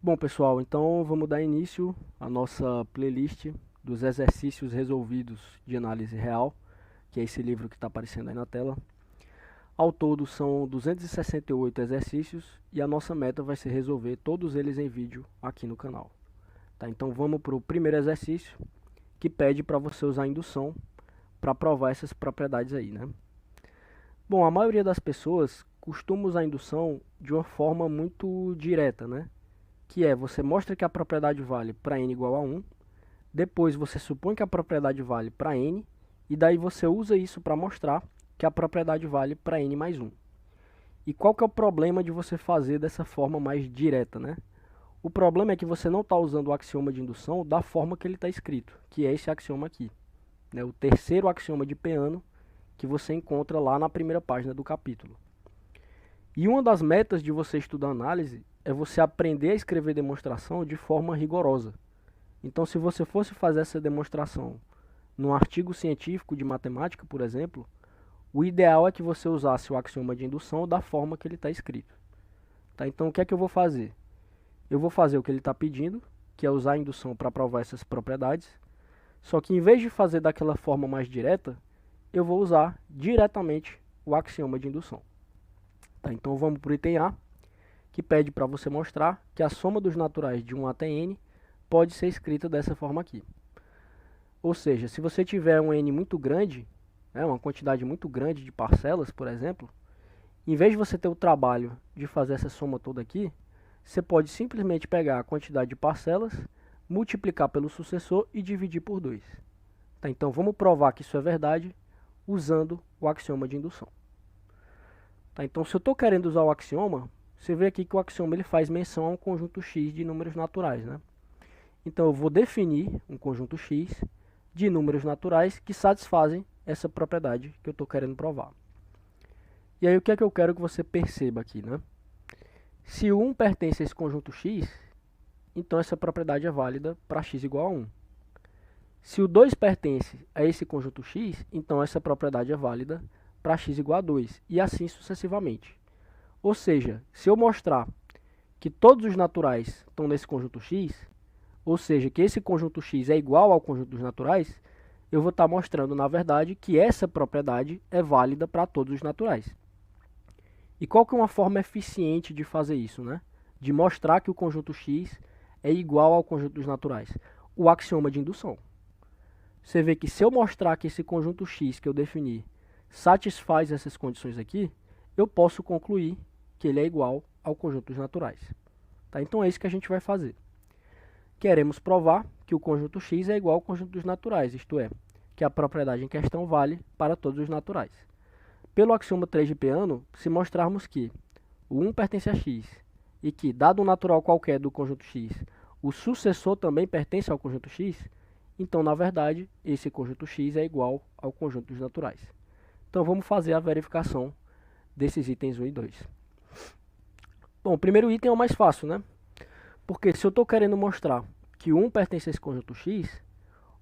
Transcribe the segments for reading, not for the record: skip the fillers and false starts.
Bom, pessoal, então vamos dar início à nossa playlist dos exercícios resolvidos de análise real, que é esse livro que está aparecendo aí na tela. Ao todo são 268 exercícios e a nossa meta vai ser resolver todos eles em vídeo aqui no canal. Tá, então vamos para o primeiro exercício, que pede para você usar a indução para provar essas propriedades aí, né? Bom, a maioria das pessoas costuma usar a indução de uma forma muito direta, né? Que é, você mostra que a propriedade vale para n igual a 1, depois você supõe que a propriedade vale para n, e daí você usa isso para mostrar que a propriedade vale para n mais 1. E qual que é o problema de você fazer dessa forma mais direta, né? O problema é que você não está usando o axioma de indução da forma que ele está escrito, que é esse axioma aqui, né? O terceiro axioma de Peano que você encontra lá na primeira página do capítulo. E uma das metas de você estudar análise é você aprender a escrever demonstração de forma rigorosa. Então, se você fosse fazer essa demonstração num artigo científico de matemática, por exemplo, o ideal é que você usasse o axioma de indução da forma que ele está escrito. Tá? Então, o que é que eu vou fazer? Eu vou fazer o que ele está pedindo, que é usar a indução para provar essas propriedades, só que em vez de fazer daquela forma mais direta, eu vou usar diretamente o axioma de indução. Tá? Então, vamos para o item A, que pede para você mostrar que a soma dos naturais de 1 até n pode ser escrita dessa forma aqui. Ou seja, se você tiver um n muito grande, uma quantidade muito grande de parcelas, por exemplo, em vez de você ter o trabalho de fazer essa soma toda aqui, você pode simplesmente pegar a quantidade de parcelas, multiplicar pelo sucessor e dividir por 2. Tá, então vamos provar que isso é verdade usando o axioma de indução. Tá, então se eu estou querendo usar o axioma, você vê aqui que o axioma ele faz menção a um conjunto x de números naturais, né? Então eu vou definir um conjunto x de números naturais que satisfazem essa propriedade que eu estou querendo provar. E aí o que é que eu quero que você perceba aqui, né? Se o 1 pertence a esse conjunto x, então essa propriedade é válida para x igual a 1. Se o 2 pertence a esse conjunto x, então essa propriedade é válida para x igual a 2, e assim sucessivamente. Ou seja, se eu mostrar que todos os naturais estão nesse conjunto x, ou seja, que esse conjunto x é igual ao conjunto dos naturais, eu vou estar mostrando, na verdade, que essa propriedade é válida para todos os naturais. E qual que é uma forma eficiente de fazer isso, né? De mostrar que o conjunto x é igual ao conjunto dos naturais? O axioma de indução. Você vê que se eu mostrar que esse conjunto x que eu defini satisfaz essas condições aqui, eu posso concluir que ele é igual ao conjunto dos naturais. Tá? Então é isso que a gente vai fazer. Queremos provar que o conjunto x é igual ao conjunto dos naturais, isto é, que a propriedade em questão vale para todos os naturais. Pelo axioma 3 de Peano, se mostrarmos que o 1 pertence a x e que, dado um natural qualquer do conjunto x, o sucessor também pertence ao conjunto x, então, na verdade, esse conjunto x é igual ao conjunto dos naturais. Então, vamos fazer a verificação desses itens 1 e 2. Bom, o primeiro item é o mais fácil, né? Porque se eu estou querendo mostrar que o 1 pertence a esse conjunto x,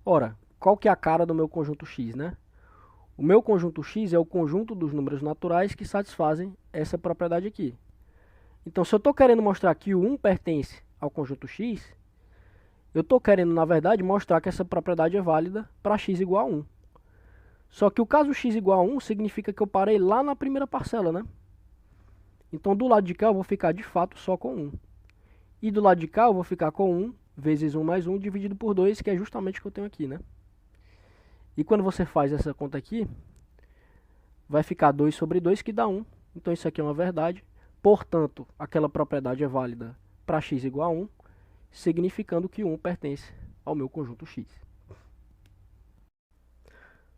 ora, qual que é a cara do meu conjunto x, né? O meu conjunto x é o conjunto dos números naturais que satisfazem essa propriedade aqui. Então, se eu estou querendo mostrar que o 1 pertence ao conjunto x, eu estou querendo, na verdade, mostrar que essa propriedade é válida para x igual a 1. Só que o caso x igual a 1 significa que eu parei lá na primeira parcela, né? Então, do lado de cá, eu vou ficar, de fato, só com 1. E do lado de cá, eu vou ficar com 1 vezes 1 mais 1 dividido por 2, que é justamente o que eu tenho aqui, né? E quando você faz essa conta aqui, vai ficar 2 sobre 2, que dá 1. Então, isso aqui é uma verdade. Portanto, aquela propriedade é válida para x igual a 1, significando que 1 pertence ao meu conjunto x.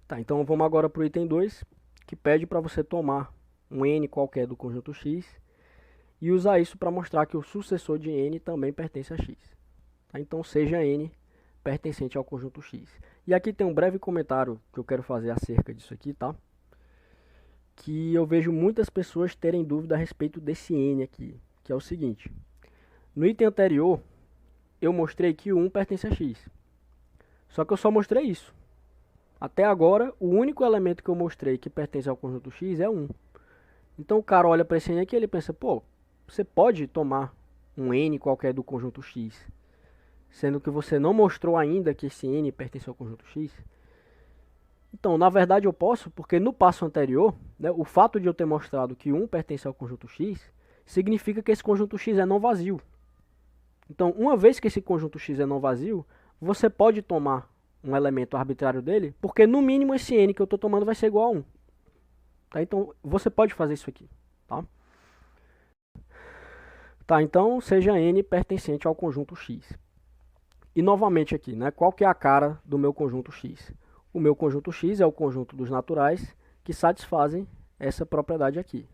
Tá, então vamos agora para o item 2, que pede para você tomar um n qualquer do conjunto x e usar isso para mostrar que o sucessor de n também pertence a x. Tá, então seja n pertencente ao conjunto x. E aqui tem um breve comentário que eu quero fazer acerca disso aqui, tá? Que eu vejo muitas pessoas terem dúvida a respeito desse n aqui, que é o seguinte. No item anterior, eu mostrei que o 1 pertence a x. Só que eu só mostrei isso. Até agora, o único elemento que eu mostrei que pertence ao conjunto x é 1. Então o cara olha para esse n aqui e ele pensa, pô, você pode tomar um n qualquer do conjunto X, sendo que você não mostrou ainda que esse n pertence ao conjunto X, então, na verdade eu posso, porque no passo anterior, né, o fato de eu ter mostrado que 1 pertence ao conjunto X, significa que esse conjunto X é não vazio. Então, uma vez que esse conjunto X é não vazio, você pode tomar um elemento arbitrário dele, porque no mínimo esse n que eu estou tomando vai ser igual a 1. Tá? Então, você pode fazer isso aqui. Tá, então, seja n pertencente ao conjunto X. E novamente aqui, né, qual que é a cara do meu conjunto X? O meu conjunto X é o conjunto dos naturais que satisfazem essa propriedade aqui.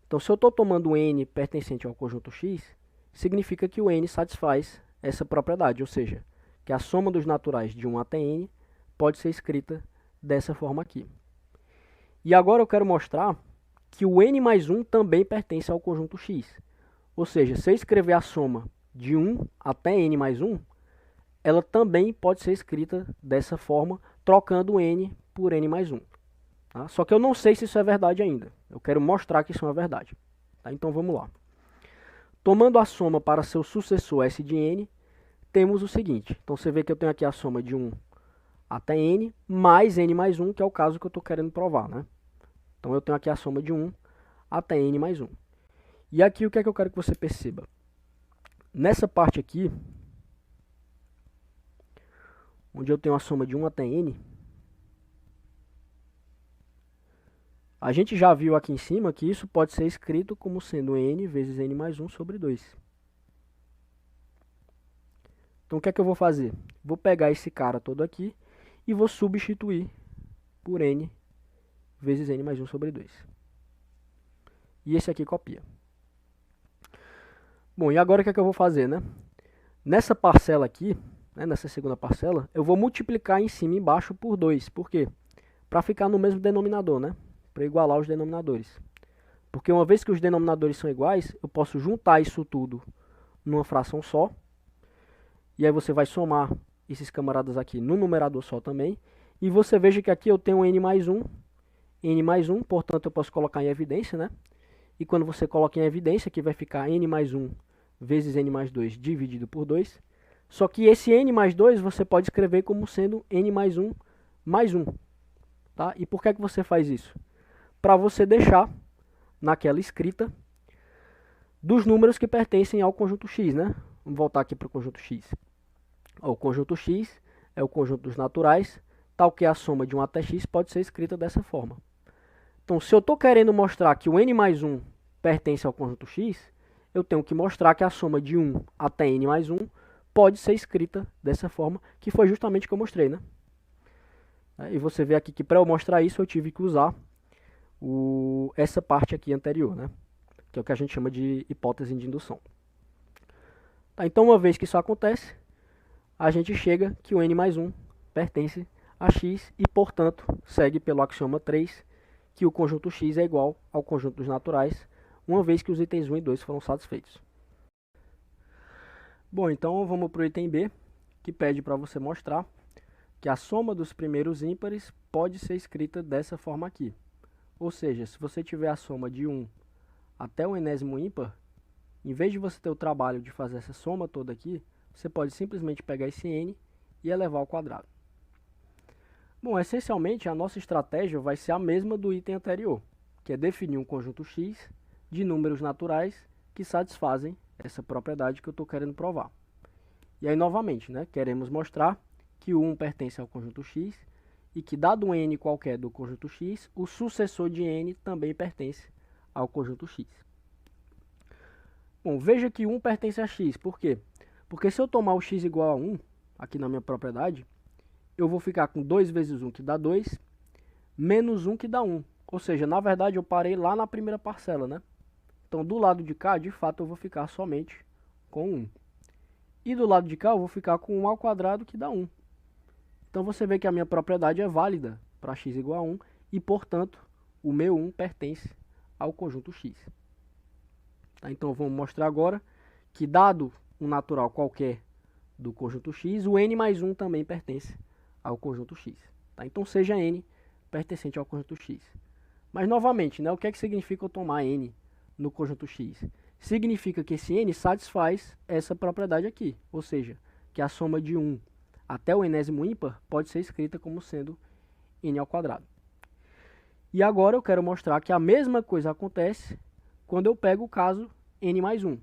Então, se eu estou tomando n pertencente ao conjunto X, significa que o n satisfaz essa propriedade, ou seja, que a soma dos naturais de 1 até n pode ser escrita dessa forma aqui. E agora eu quero mostrar que o n mais 1 também pertence ao conjunto X. Ou seja, se eu escrever a soma de 1 até n mais 1, ela também pode ser escrita dessa forma, trocando n por n mais 1. Tá? Só que eu não sei se isso é verdade ainda. Eu quero mostrar que isso é uma verdade. Tá? Então vamos lá. Tomando a soma para seu sucessor S de n, temos o seguinte. Então você vê que eu tenho aqui a soma de 1 até n, mais n mais 1, que é o caso que eu estou querendo provar. Né? Então eu tenho aqui a soma de 1 até n mais 1. E aqui o que é que eu quero que você perceba? Nessa parte aqui, onde eu tenho a soma de 1 até n, a gente já viu aqui em cima que isso pode ser escrito como sendo n vezes n mais 1 sobre 2. Então o que é que eu vou fazer? Vou pegar esse cara todo aqui e vou substituir por n vezes n mais 1 sobre 2. E esse aqui copia. Bom, e agora o que é que eu vou fazer, né? Nessa parcela aqui, né, nessa segunda parcela, eu vou multiplicar em cima e embaixo por 2. Por quê? Para ficar no mesmo denominador, né? Para igualar os denominadores. Porque uma vez que os denominadores são iguais, eu posso juntar isso tudo numa fração só. E aí você vai somar esses camaradas aqui no numerador só também. E você veja que aqui eu tenho n mais 1, portanto eu posso colocar em evidência, né? E quando você coloca em evidência, aqui vai ficar n mais 1 vezes n mais 2 dividido por 2. Só que esse n mais 2 você pode escrever como sendo n mais 1 mais 1. Tá? E por que você faz isso? Para você deixar naquela escrita dos números que pertencem ao conjunto X, né? Vamos voltar aqui para o conjunto X. O conjunto X é o conjunto dos naturais, tal que a soma de 1 até x pode ser escrita dessa forma. Então, se eu estou querendo mostrar que o n mais 1 pertence ao conjunto X, eu tenho que mostrar que a soma de 1 até n mais 1 pode ser escrita dessa forma, que foi justamente o que eu mostrei, né? E você vê aqui que para eu mostrar isso, eu tive que usar essa parte aqui anterior, né? Que é o que a gente chama de hipótese de indução. Tá, então, uma vez que isso acontece, a gente chega que o n mais 1 pertence a x e, portanto, segue pelo axioma 3, que o conjunto X é igual ao conjunto dos naturais, uma vez que os itens 1 e 2 foram satisfeitos. Bom, então vamos para o item B, que pede para você mostrar que a soma dos primeiros ímpares pode ser escrita dessa forma aqui. Ou seja, se você tiver a soma de 1 até o enésimo ímpar, em vez de você ter o trabalho de fazer essa soma toda aqui, você pode simplesmente pegar esse n e elevar ao quadrado. Bom, essencialmente a nossa estratégia vai ser a mesma do item anterior, que é definir um conjunto X de números naturais que satisfazem essa propriedade que eu estou querendo provar. E aí, novamente, né, queremos mostrar que o 1 pertence ao conjunto X e que, dado um n qualquer do conjunto X, o sucessor de n também pertence ao conjunto X. Bom, veja que 1 pertence a x. Por quê? Porque se eu tomar o x igual a 1, aqui na minha propriedade, eu vou ficar com 2 vezes 1, que dá 2, menos 1, que dá 1. Ou seja, na verdade, eu parei lá na primeira parcela, né? Então, do lado de cá, de fato, eu vou ficar somente com 1. E do lado de cá, eu vou ficar com 1 ao quadrado, que dá 1. Então, você vê que a minha propriedade é válida para x igual a 1 e, portanto, o meu 1 pertence ao conjunto X. Tá? Então, vamos mostrar agora que, dado um natural qualquer do conjunto X, o n mais 1 também pertence ao conjunto X. Tá? Então, seja n pertencente ao conjunto X. Mas, novamente, né, o que é que significa eu tomar n no conjunto X? significa que esse n satisfaz essa propriedade aqui, ou seja, que a soma de 1 até o enésimo ímpar pode ser escrita como sendo n ao quadrado. E agora eu quero mostrar que a mesma coisa acontece quando eu pego o caso n mais 1.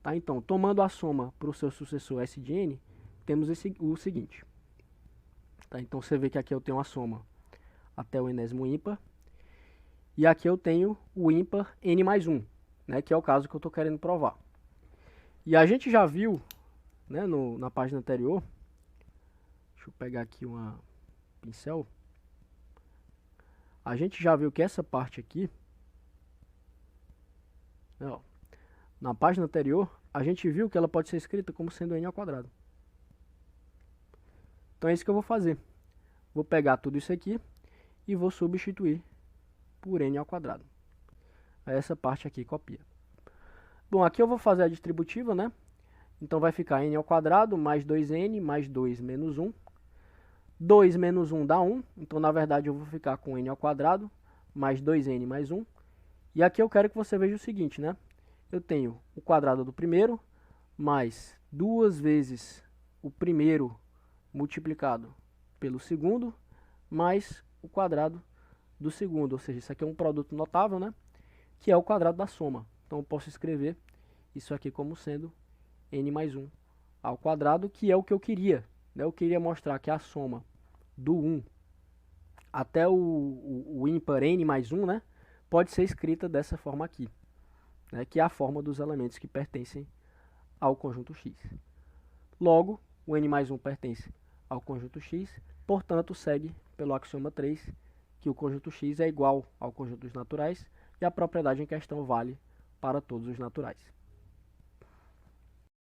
Tá? Então, tomando a soma para o seu sucessor S de n, temos o seguinte. Tá? Então, você vê que aqui eu tenho a soma até o enésimo ímpar. E aqui eu tenho o ímpar n mais 1, né, que é o caso que eu estou querendo provar. E a gente já viu, né, na página anterior, deixa eu pegar aqui uma pincel, a gente já viu que essa parte aqui, né, ó, na página anterior, a gente viu que ela pode ser escrita como sendo n ao quadrado. Então é isso que eu vou fazer. Vou pegar tudo isso aqui e vou substituir por n ao quadrado. Essa parte aqui copia. Bom, aqui eu vou fazer a distributiva, né? Então vai ficar n ao quadrado mais 2n mais 2 menos 1. 2 menos 1 dá 1, então na verdade eu vou ficar com n ao quadrado mais 2n mais 1. E aqui eu quero que você veja o seguinte, né? Eu tenho o quadrado do primeiro mais 2 vezes o primeiro multiplicado pelo segundo mais o quadrado do segundo, ou seja, isso aqui é um produto notável, né? Que é o quadrado da soma. Então eu posso escrever isso aqui como sendo n mais 1 ao quadrado, que é o que eu queria, né? Eu queria mostrar que a soma do 1 até o ímpar n mais 1, né, pode ser escrita dessa forma aqui, né, que é a forma dos elementos que pertencem ao conjunto X. Logo, o n mais 1 pertence ao conjunto X, portanto, segue pelo axioma 3, que o conjunto X é igual ao conjunto dos naturais, e a propriedade em questão vale para todos os naturais.